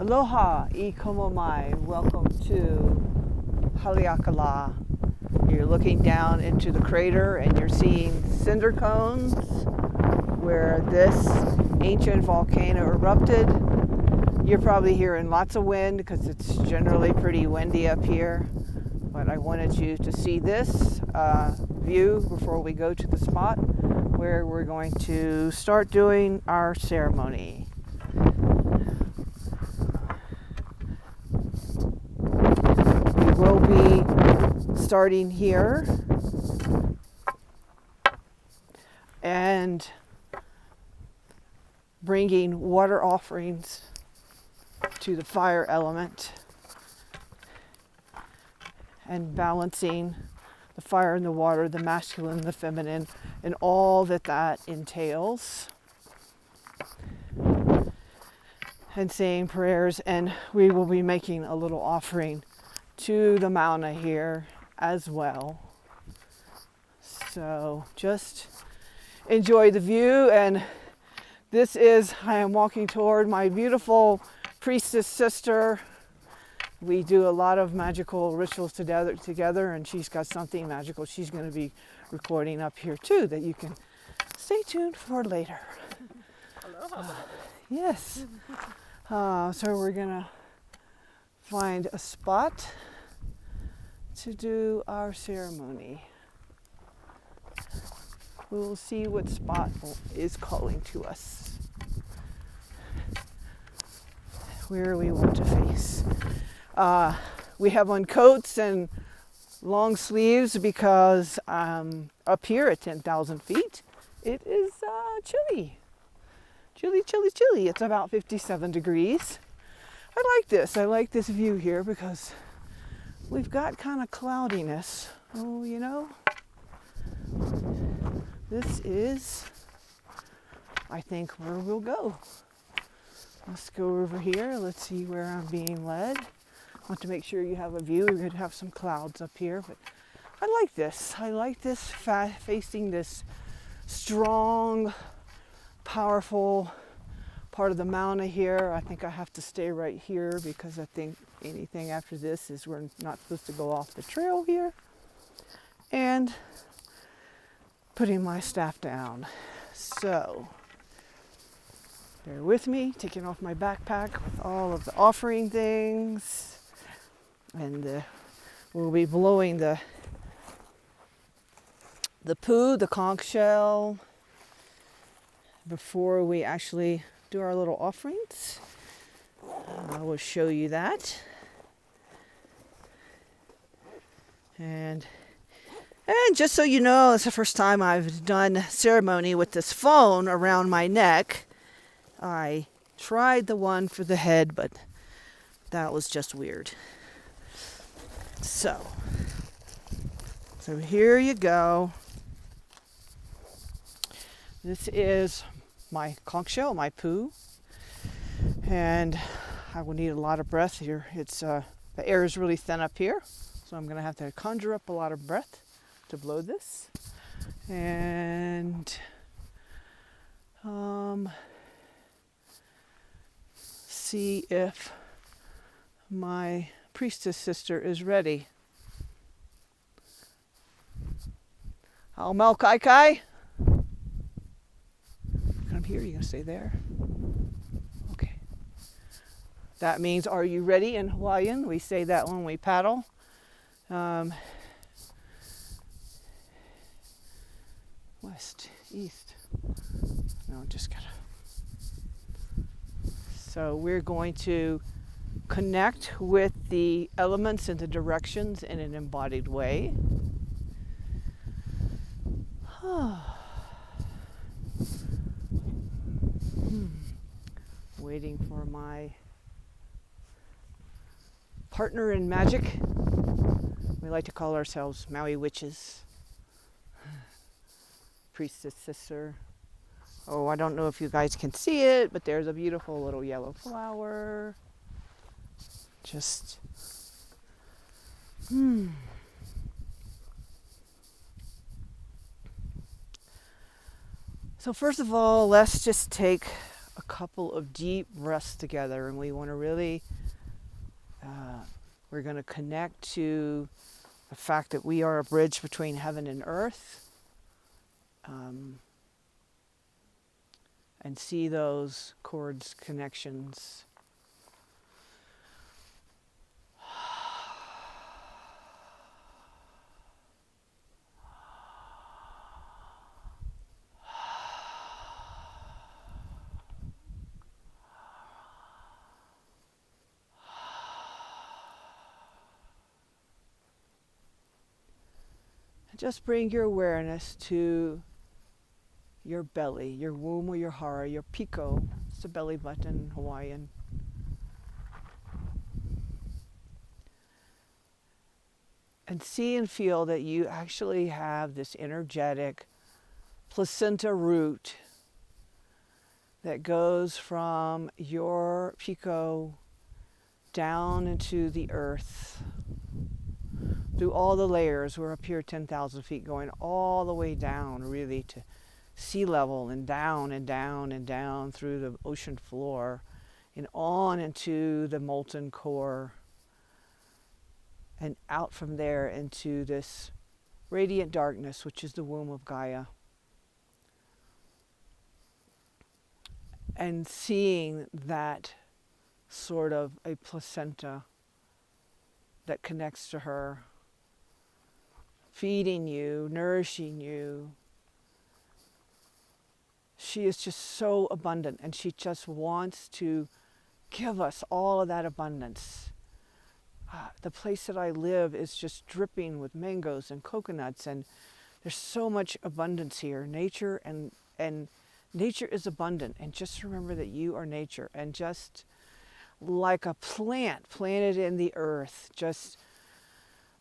Aloha, I komo mai. Welcome to Haleakala. You're looking down into the crater and you're seeing cinder cones where this ancient volcano erupted. You're probably hearing lots of wind because it's generally pretty windy up here. But I wanted you to see this view before we go to the spot where we're going to start doing our ceremony. We will be starting here and bringing water offerings to the fire element and balancing the fire and the water, the masculine and the feminine, and all that entails. And saying prayers, and we will be making a little offering to the Mauna here as well. So just enjoy the view. And I am walking toward my beautiful priestess sister. We do a lot of magical rituals together, and she's got something magical she's going to be recording up here too that you can stay tuned for later. Aloha. Yes. So we're going to find a spot to do our ceremony. We'll see what spot is calling to us, where we want to face. We have on coats and long sleeves because up here at 10,000 feet, it is chilly. Chilly. It's about 57 degrees. I like this. I like this view here because we've got kind of cloudiness. Oh, you know, this is, I think, where we'll go. Let's go over here. Let's see where I'm being led. I want to make sure you have a view. We're going to have some clouds up here, but I like this. I like this facing this strong, powerful part of the Mauna here. I think I have to stay right here because I think anything after this is we're not supposed to go off the trail here. And putting my staff down. So bear with me, taking off my backpack with all of the offering things. And we'll be blowing the poo, the conch shell, before we actually do our little offerings. I will show you that. And just so you know, it's the first time I've done ceremony with this phone around my neck. I tried the one for the head, but that was just weird. So here you go. This is my conch shell, my poo, and I will need a lot of breath here. It's the air is really thin up here, so I'm going to have to conjure up a lot of breath to blow this. And see if my priestess sister is ready. How Mau Kai Kai? Come here, you're gonna stay there. Okay. That means, are you ready in Hawaiian? We say that when we paddle. West, east. No, just gotta. So we're going to connect with the elements and the directions in an embodied way. Waiting for my partner in magic. We like to call ourselves Maui witches. Priestess sister. Oh, I don't know if you guys can see it, but there's a beautiful little yellow flower. Just, So first of all, let's just take a couple of deep breaths together, and we want to really, we're going to connect to the fact that we are a bridge between heaven and earth, and see those cords, connections. Just bring your awareness to your belly, your womb or your hara, your piko. It's the belly button, Hawaiian. And see and feel that you actually have this energetic placenta root that goes from your piko down into the earth, through all the layers. We're up here 10,000 feet, going all the way down really to sea level, and down and down and down through the ocean floor and on into the molten core, and out from there into this radiant darkness, which is the womb of Gaia. And seeing that sort of a placenta that connects to her, feeding you, nourishing you. She is just so abundant, and she just wants to give us all of that abundance. The place that I live is just dripping with mangoes and coconuts, and there's so much abundance here. Nature and nature is abundant, and just remember that you are nature, and just like a plant planted in the earth, just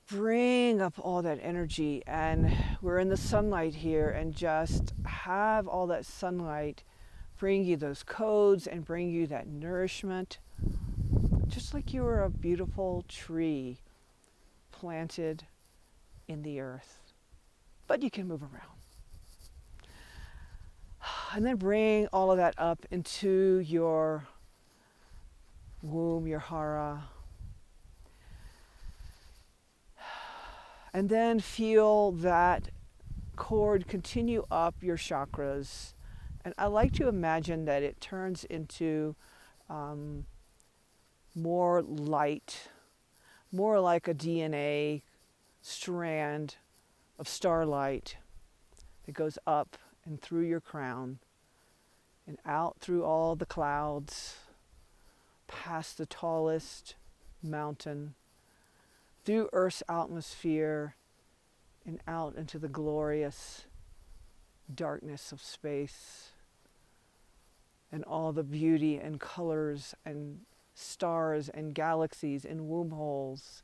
bring up all that energy. And we're in the sunlight here, and just have all that sunlight bring you those codes and bring you that nourishment, just like you were a beautiful tree planted in the earth. But you can move around. And then bring all of that up into your womb, your hara. And then feel that cord continue up your chakras. And I like to imagine that it turns into more light, more like a DNA strand of starlight that goes up and through your crown and out through all the clouds, past the tallest mountain, through Earth's atmosphere, and out into the glorious darkness of space, and all the beauty and colors and stars and galaxies and wormholes,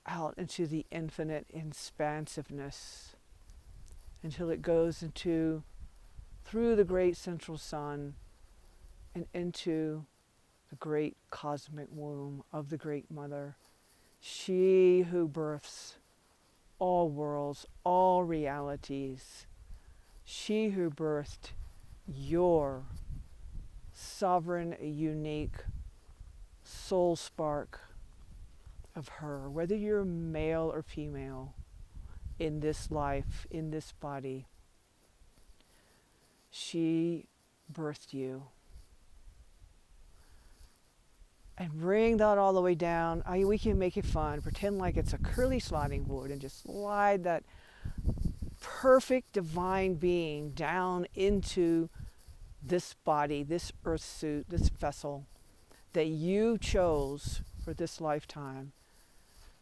out into the infinite expansiveness, until it goes into, through the great central sun, and into the great cosmic womb of the Great Mother, she who births all worlds, all realities, she who birthed your sovereign, unique soul spark of her, whether you're male or female in this life, in this body. She birthed you. And bring that all the way down. We can make it fun. Pretend like it's a curly sliding board and just slide that perfect divine being down into this body, this earth suit, this vessel that you chose for this lifetime.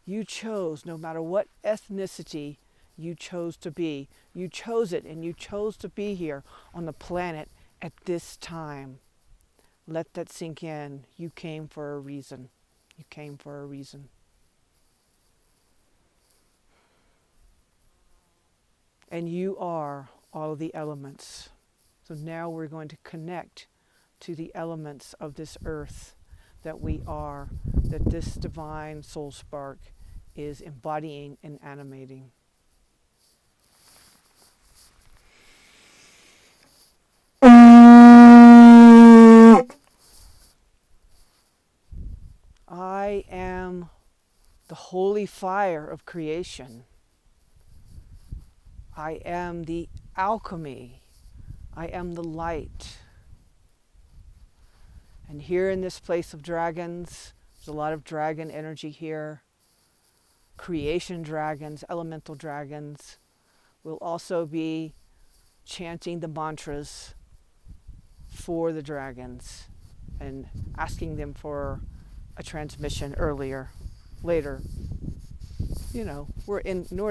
You chose, no matter what ethnicity you chose to be. You chose it, and you chose to be here on the planet at this time. Let that sink in. You came for a reason. You came for a reason. And you are all of the elements. So now we're going to connect to the elements of this earth that we are, that this divine soul spark is embodying and animating. I am the holy fire of creation. I am the alchemy. I am the light. And here in this place of dragons, there's a lot of dragon energy here. Creation dragons, elemental dragons. We'll also be chanting the mantras for the dragons and asking them for a transmission later. You know, we're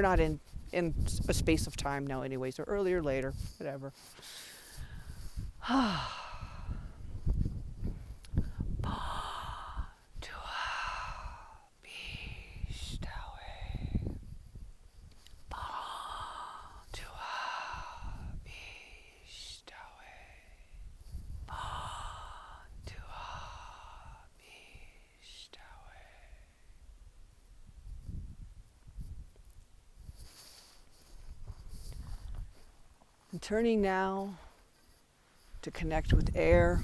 not in a space of time now anyway, so earlier, later, whatever. And turning now to connect with air.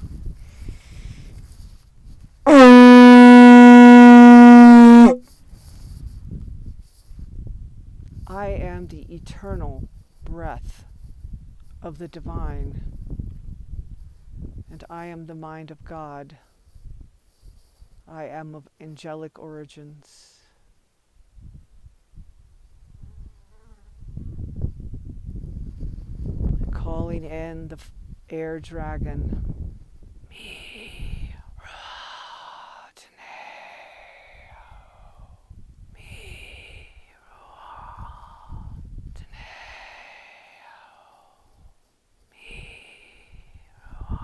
I am the eternal breath of the divine, and I am the mind of God. I am of angelic origins. Calling in the air dragon. Me, Ra, Taneo. Me, Ra, Taneo. Me, Ra,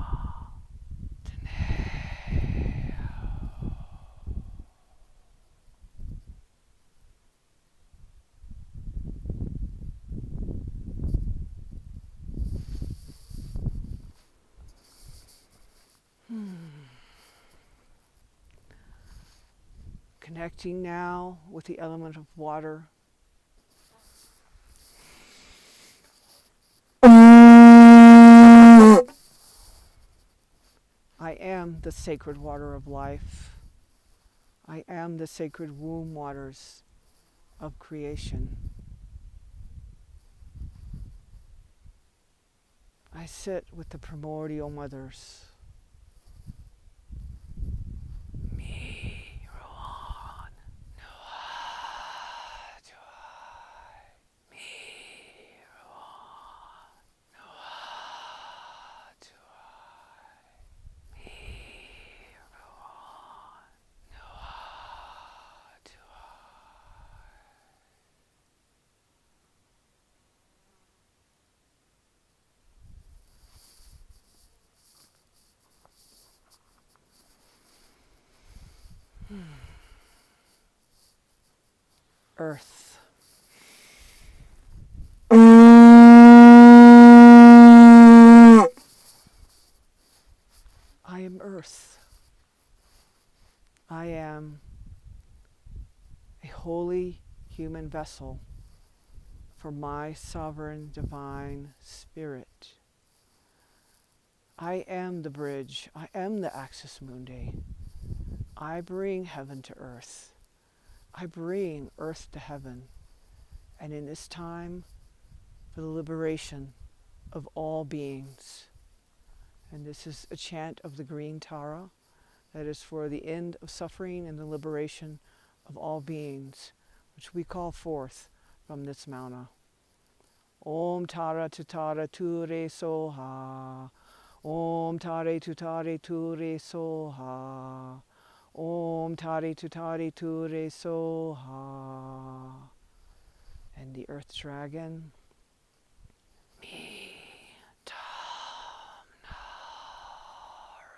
Taneo. Connecting now with the element of water. I am the sacred water of life. I am the sacred womb waters of creation. I sit with the primordial mothers. Me, Ruan, Nua, Tuai. Me, Ruan, Nua, Tuai. Me, Ruan, Nua, Tuai. Earth. I am Earth. I am a holy human vessel for my sovereign divine spirit. I am the bridge. I am the Axis Mundi. I bring heaven to earth. I bring earth to heaven. And in this time, for the liberation of all beings. And this is a chant of the green Tara that is for the end of suffering and the liberation of all beings, which we call forth from this mana. Om Tara Tutara Ture Soha. Om Tare Tutare Ture Soha. Om Tare Tutare Ture Soha. And the earth dragon. Me Tam Na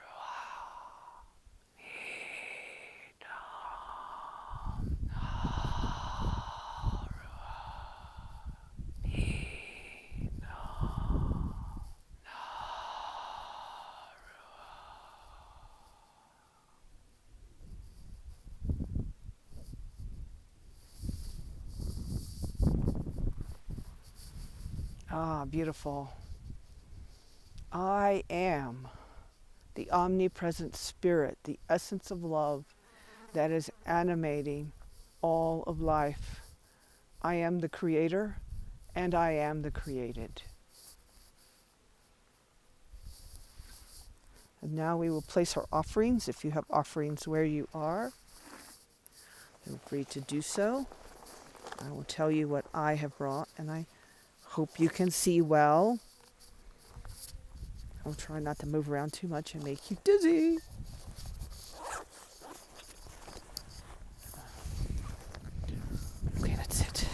Rua. Me Tam Na Rua. Me Nam Na Ah, beautiful. I am the omnipresent spirit, the essence of love, that is animating all of life. I am the creator, and I am the created. And now we will place our offerings. If you have offerings where you are, feel free to do so. I will tell you what I have brought, and I hope you can see well. I'll try not to move around too much and make you dizzy. Okay, that's it.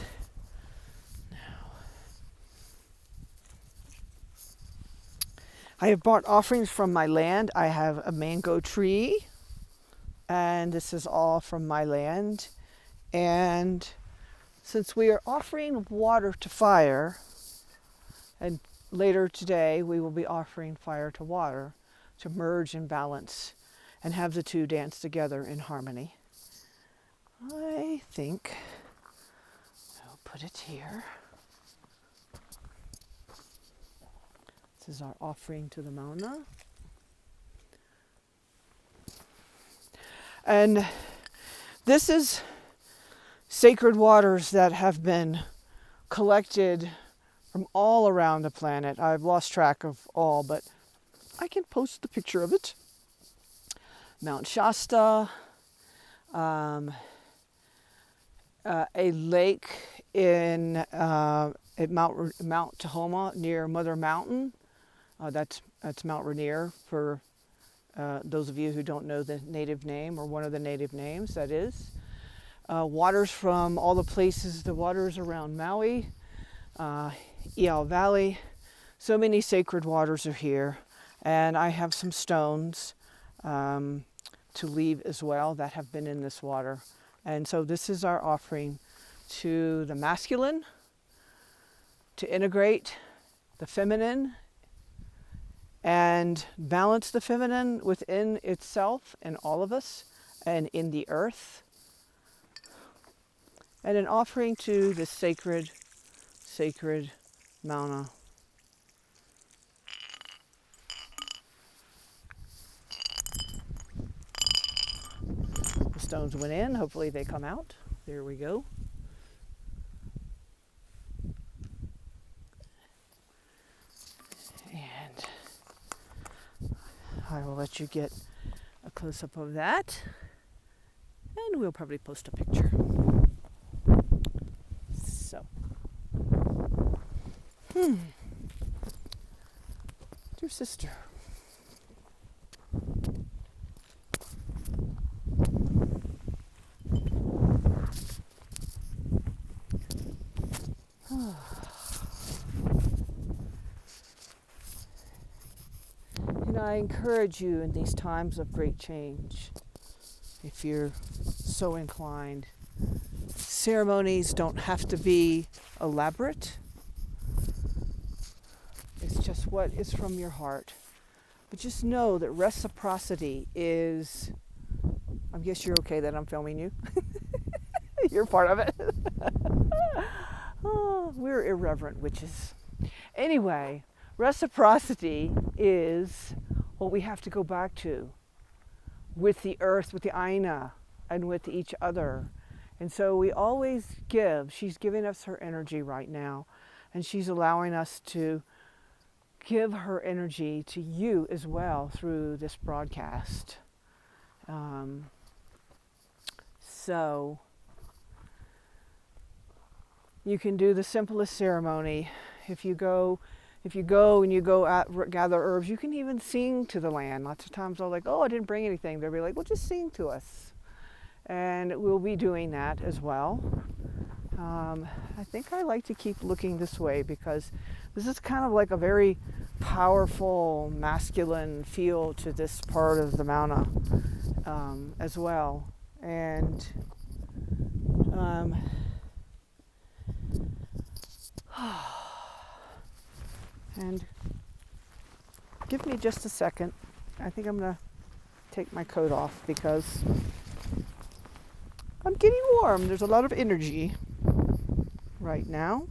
Now, I have brought offerings from my land. I have a mango tree, and this is all from my land. And since we are offering water to fire, and later today we will be offering fire to water to merge and balance and have the two dance together in harmony, I think I'll put it here. This is our offering to the Mauna. And this is sacred waters that have been collected from all around the planet. I've lost track of all, but I can post the picture of it. Mount Shasta, a lake in at Mount Tahoma near Mother Mountain. That's Mount Rainier for those of you who don't know the native name or one of the native names, that is. Waters from all the places, the waters around Maui, Iao Valley. So many sacred waters are here. And I have some stones to leave as well that have been in this water. And so this is our offering to the masculine, to integrate the feminine and balance the feminine within itself and all of us and in the earth. And an offering to the sacred Mauna. The stones went in, hopefully they come out. There we go. And I will let you get a close-up of that. And we'll probably post a picture. So. Dear sister. And I encourage you in these times of great change, if you're so inclined, ceremonies don't have to be elaborate. It's just what is from your heart. But just know that reciprocity is, I guess you're okay that I'm filming you. You're part of it. Oh, we're irreverent witches. Anyway, reciprocity is what we have to go back to with the earth, with the Aina, and with each other. And so we always give. She's giving us her energy right now, and she's allowing us to give her energy to you as well through this broadcast. So you can do the simplest ceremony. If you go and you go out, gather herbs, you can even sing to the land. Lots of times they're like, oh, I didn't bring anything. They'll be like, well, just sing to us. And we'll be doing that as well. I think I like to keep looking this way because this is kind of like a very powerful masculine feel to this part of the Mauna as well. And and give me just a second. I think I'm going to take my coat off because I'm getting warm. There's a lot of energy right now.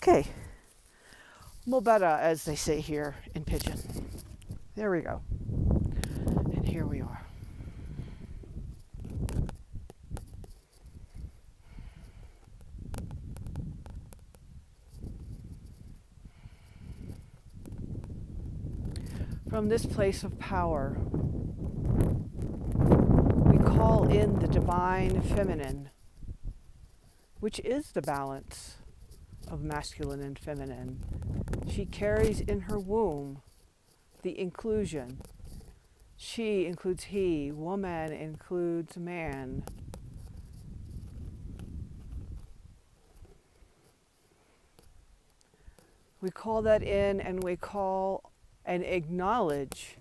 Okay. Mo better, as they say here in Pigeon. There we go. And here we are. From this place of power, we call in the divine feminine, which is the balance of masculine and feminine. She carries in her womb the inclusion. She includes he, woman includes man. We call that in, and we call and acknowledge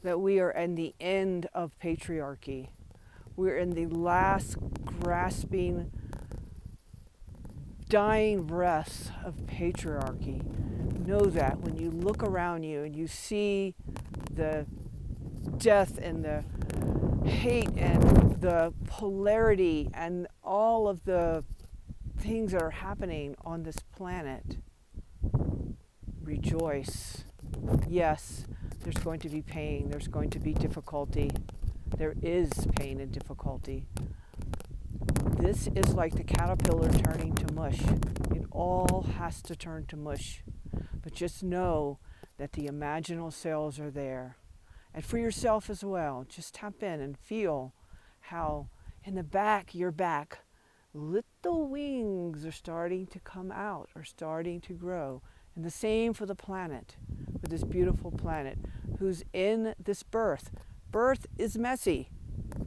that we are in the end of patriarchy. We're in the last grasping, dying breaths of patriarchy. Know that when you look around you and you see the death and the hate and the polarity and all of the things that are happening on this planet, rejoice. Yes, there's going to be pain, there's going to be difficulty. There is pain and difficulty. This is like the caterpillar turning to mush. It all has to turn to mush. But just know that the imaginal cells are there. And for yourself as well, just tap in and feel how in the back, your back, little wings are starting to come out, or starting to grow. And the same for the planet, for this beautiful planet who's in this birth. Birth is messy,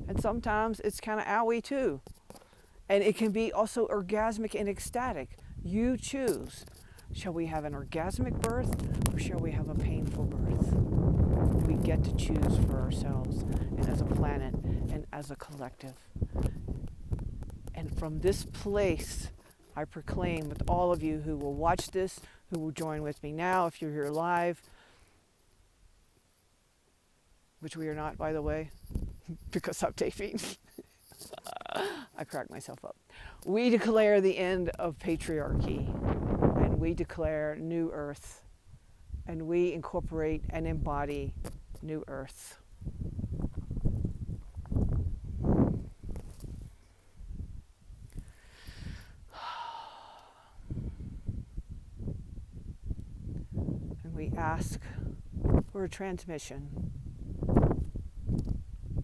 and sometimes it's kind of owie too. And it can be also orgasmic and ecstatic. You choose. Shall we have an orgasmic birth, or shall we have a painful birth? We get to choose for ourselves, and as a planet, and as a collective. And from this place, I proclaim with all of you who will watch this, who will join with me now, if you're here live, which we are not, by the way, because I'm taping. I crack myself up. We declare the end of patriarchy, and we declare new earth, and we incorporate and embody new earth. And we ask for a transmission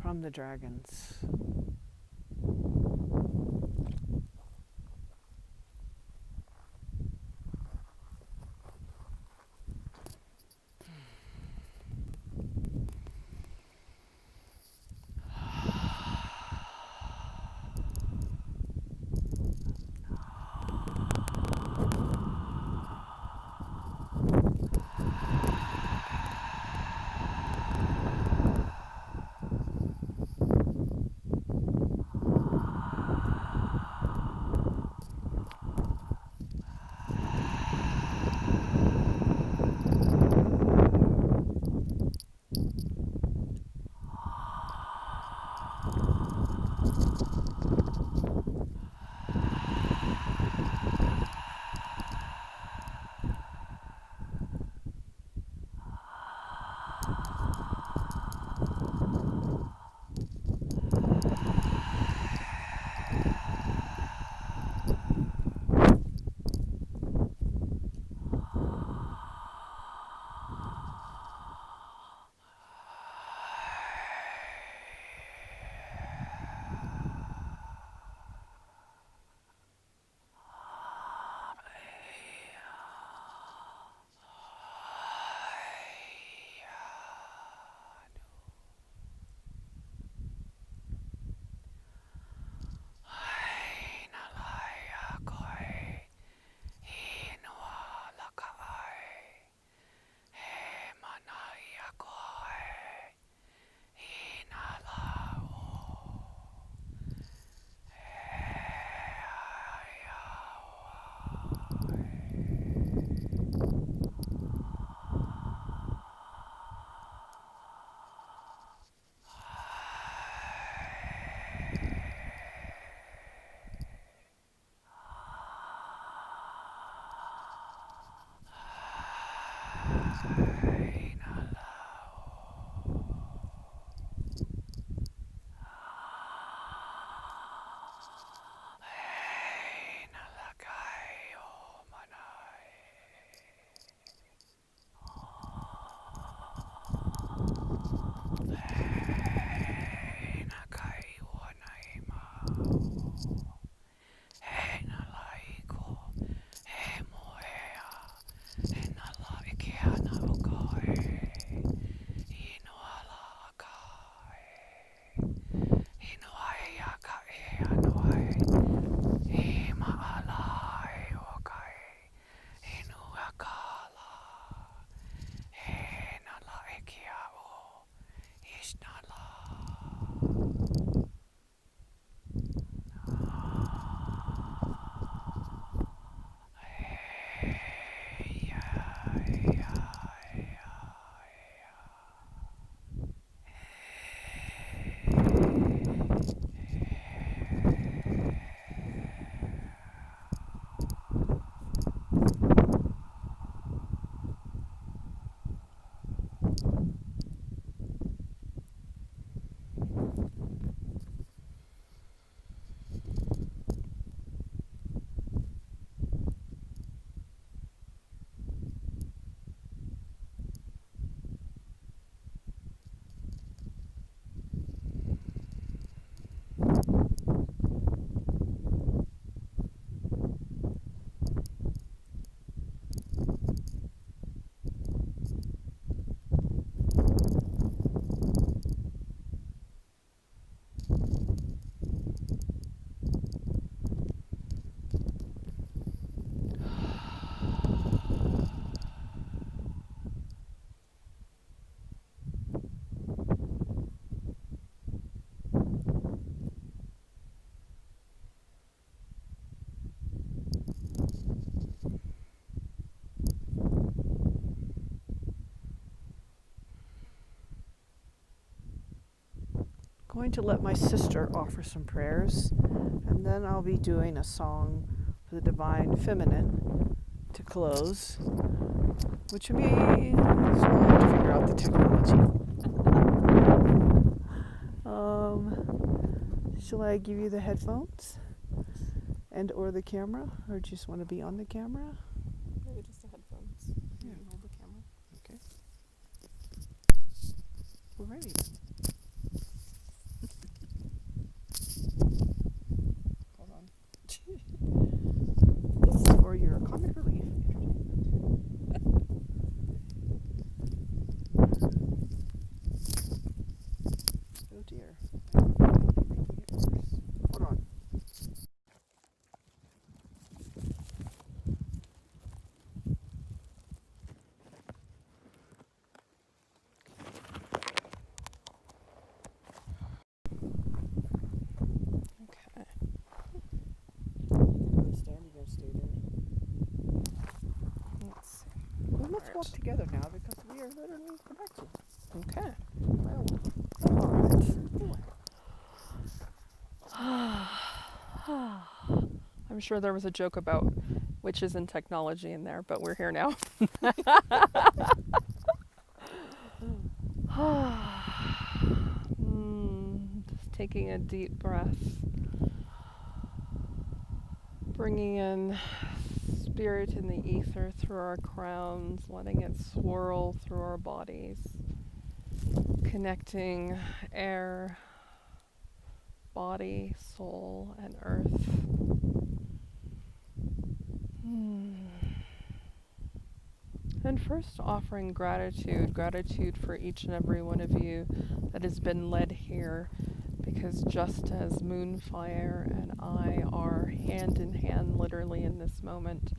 from the dragons. going to let my sister offer some prayers, and then I'll be doing a song for the Divine Feminine to close, which would be, so we'll have to figure out the technology. Shall I give you the headphones and or the camera, or do you just want to be on the camera? Maybe just the headphones. Yeah. You can hold the camera. Okay. We're ready then. Hold on. This is for your comic relief entertainment. Oh dear. I might be making it worse. Hold on. Okay. You gonna go stand? You gonna stay there? Let's see. Well, let's walk Alright. together now because we are literally connected. Okay. Well, I'm sure there was a joke about witches and technology in there, but we're here now. Just taking a deep breath. Bringing in spirit in the ether through our crowns, letting it swirl through our bodies. Connecting air, body, soul, and earth. And first offering gratitude for each and every one of you that has been led here, because just as Moonfire and I are hand in hand literally in this moment,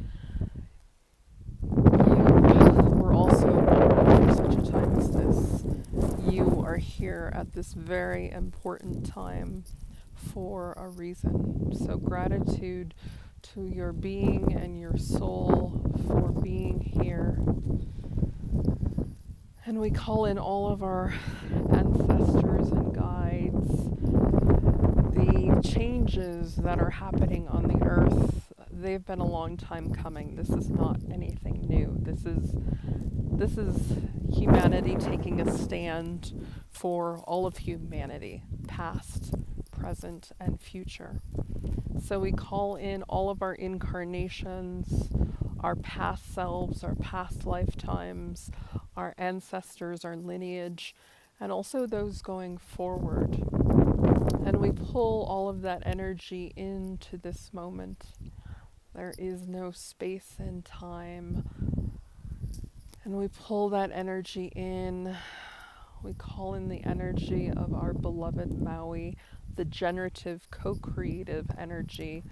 you were also born for such a time as this. You are here at this very important time for a reason. So gratitude to your being and your soul for being here. And we call in all of our ancestors and guides. The changes that are happening on the earth, they've been a long time coming. This is not anything new. This is humanity taking a stand for all of humanity, past, present, and future. So we call in all of our incarnations, our past selves, our past lifetimes, our ancestors, our lineage, and also those going forward. And we pull all of that energy into this moment. There is no space and time. And we pull that energy in. We call in the energy of our beloved Maui, the generative, co-creative energy,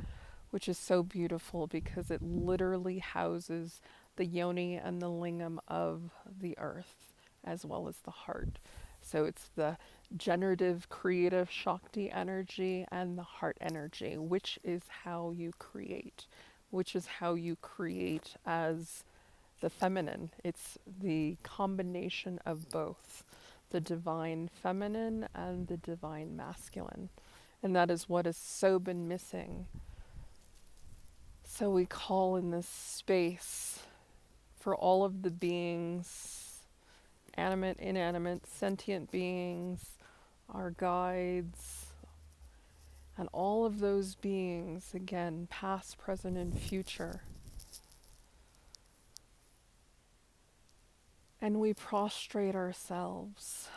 which is so beautiful because it literally houses the yoni and the lingam of the earth, as well as the heart. So it's the generative, creative Shakti energy and the heart energy, which is how you create, as the feminine. It's the combination of both, the divine feminine and the divine masculine. And that is what has so been missing. So we call in this space for all of the beings, animate, inanimate, sentient beings, our guides, and all of those beings, again, past, present, and future. And we prostrate ourselves.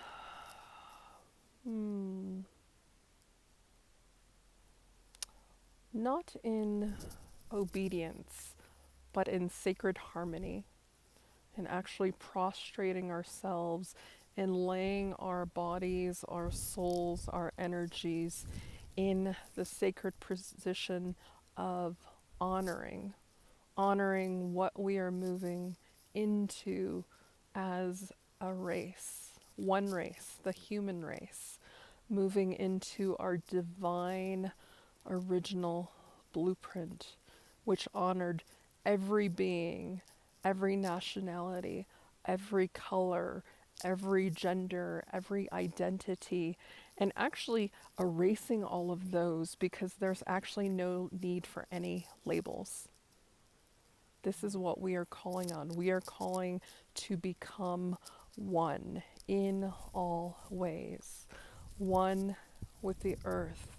Not in obedience, but in sacred harmony, and actually prostrating ourselves and laying our bodies, our souls, our energies in the sacred position of honoring what we are moving into as a race, one race, the human race, moving into our divine original blueprint, which honored every being, every nationality, every color, every gender, every identity, and actually erasing all of those because there's actually no need for any labels. This is what we are calling on. We are calling to become one in all ways. One with the earth,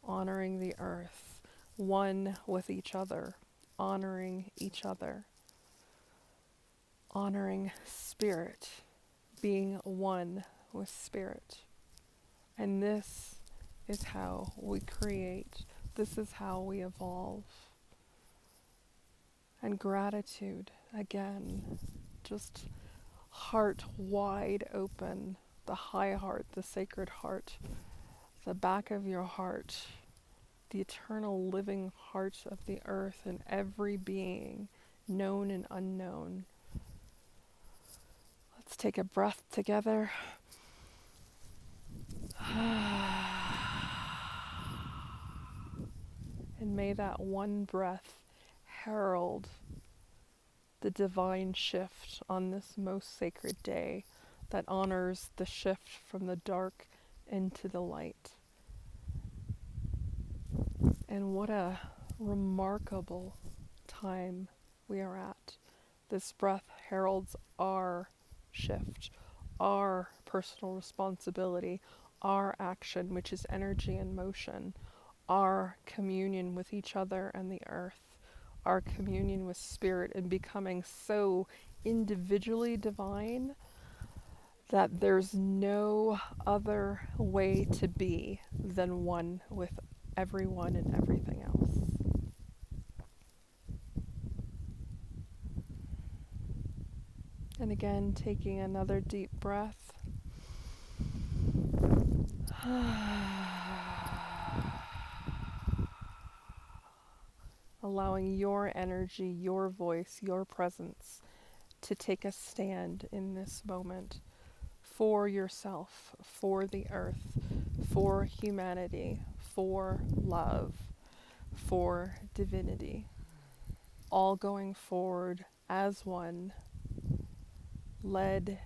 honoring the earth. One with each other, honoring each other. Honoring spirit, being one with spirit. And this is how we create. This is how we evolve. And gratitude, again, just heart wide open, the high heart, the sacred heart, the back of your heart, the eternal living heart of the earth and every being, known and unknown. Let's take a breath together. And may that one breath herald the divine shift on this most sacred day that honors the shift from the dark into the light. And what a remarkable time we are at. This breath heralds our shift, our personal responsibility, our action, which is energy and motion, our communion with each other and the earth, our communion with spirit, and becoming so individually divine that there's no other way to be than one with everyone and everything else. And again, taking another deep breath. Allowing your energy, your voice, your presence to take a stand in this moment for yourself, for the earth, for humanity, for love, for divinity. All going forward as one, led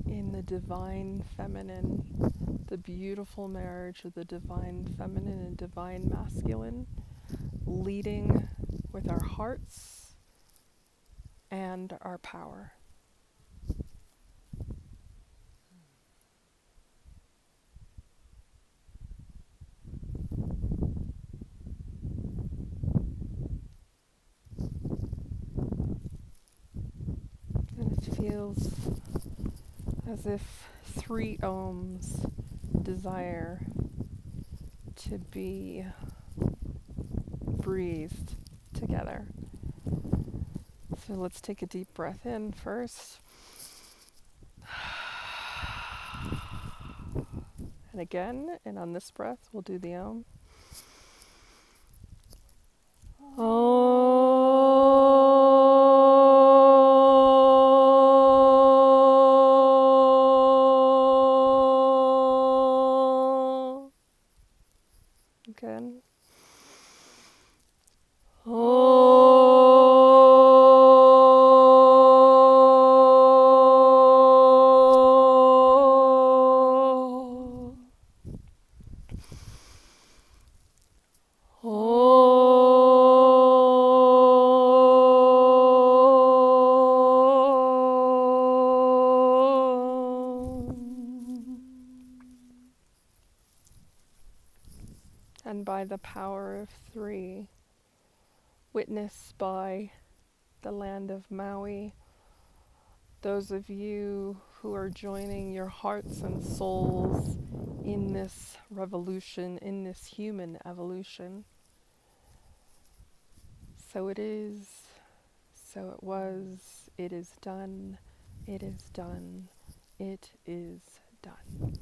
in the divine feminine, the beautiful marriage of the divine feminine and divine masculine, leading with our hearts and our power. And it feels as if 3 ohms desire to be breathed together. So let's take a deep breath in first. And again, and on this breath, we'll do the Om. Again. And by the power of 3, witnessed by the land of Maui, those of you who are joining your hearts and souls in this revolution, in this human evolution. So it is, so it was, it is done, it is done, it is done.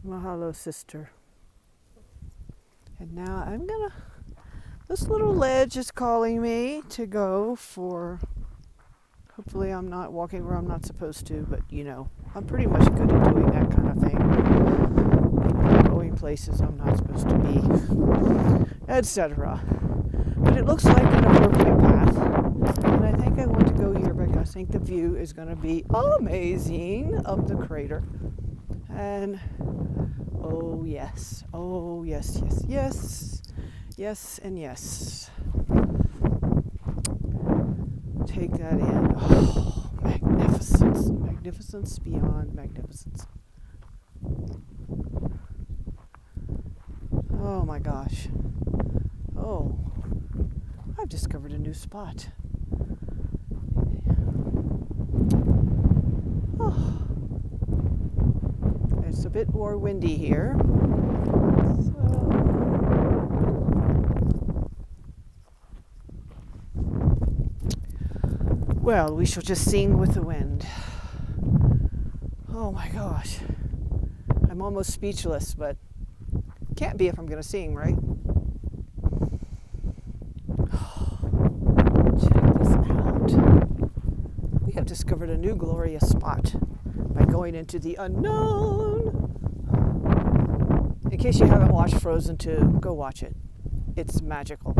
Mahalo, sister. And now this little ledge is calling me to go for, hopefully I'm not walking where I'm not supposed to, but I'm pretty much good at doing that kind of thing. Going going places I'm not supposed to be, etc. But it looks like an appropriate path, and I think I want to go here because I think the view is going to be amazing of the crater. And oh yes, yes, yes, and yes. Take that in. Oh, magnificence beyond magnificence. Oh my gosh. Oh, I've discovered a new spot. Oh. It's a bit more windy here. Well, we shall just sing with the wind. Oh my gosh. I'm almost speechless, but can't be if I'm going to sing, right? Check this out. We have discovered a new glorious spot by going into the unknown. In case you haven't watched Frozen 2, go watch it. It's magical.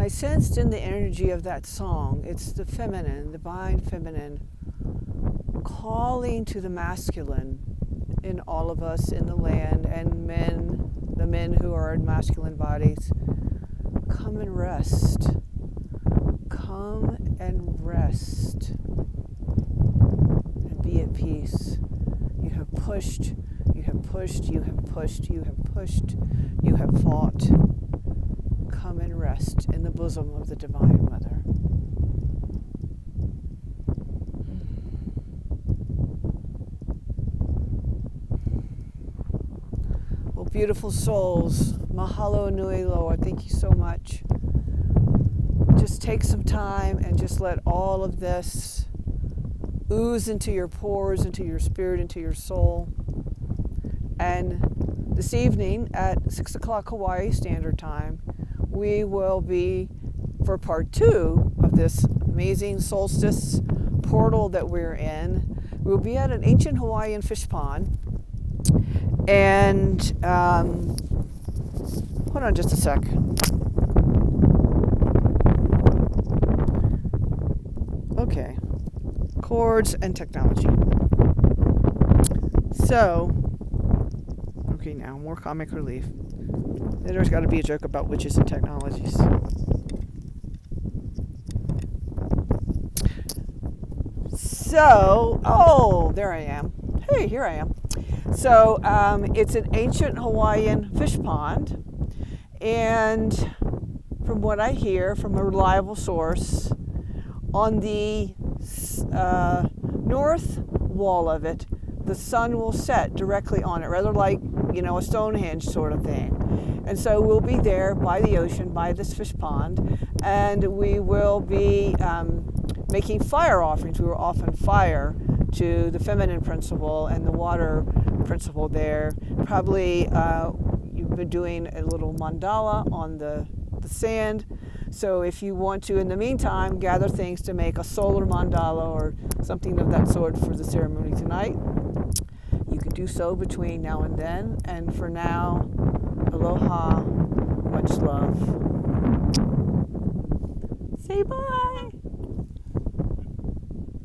I sensed in the energy of that song, it's the feminine, divine feminine, calling to the masculine in all of us in the land, and men the men who are in masculine bodies, come and rest. Come and rest. And be at peace. You have pushed, you have pushed, you have pushed, you have pushed, you have fought. Come and rest in the bosom of the Divine Mother. Well, beautiful souls, mahalo nui loa, thank you so much. Just take some time and just let all of this ooze into your pores, into your spirit, into your soul. And this evening at 6 o'clock Hawaii Standard Time, we will be, for part 2 of this amazing solstice portal that we're in, we'll be at an ancient Hawaiian fish pond. And hold on just a sec. Okay, chords and technology. So, okay, now more comic relief. There's got to be a joke about witches and technologies. So, oh, there I am. Hey, here I am. So, it's an ancient Hawaiian fish pond, and from what I hear from a reliable source, on the north wall of it, the sun will set directly on it, rather like, a Stonehenge sort of thing. And so we'll be there by the ocean, by this fish pond, and we will be making fire offerings. We will offer fire to the feminine principle and the water principle there. Probably you've been doing a little mandala on the sand. So if you want to, in the meantime, gather things to make a solar mandala or something of that sort for the ceremony tonight, you can do so between now and then. And for now, aloha, much love. Say bye.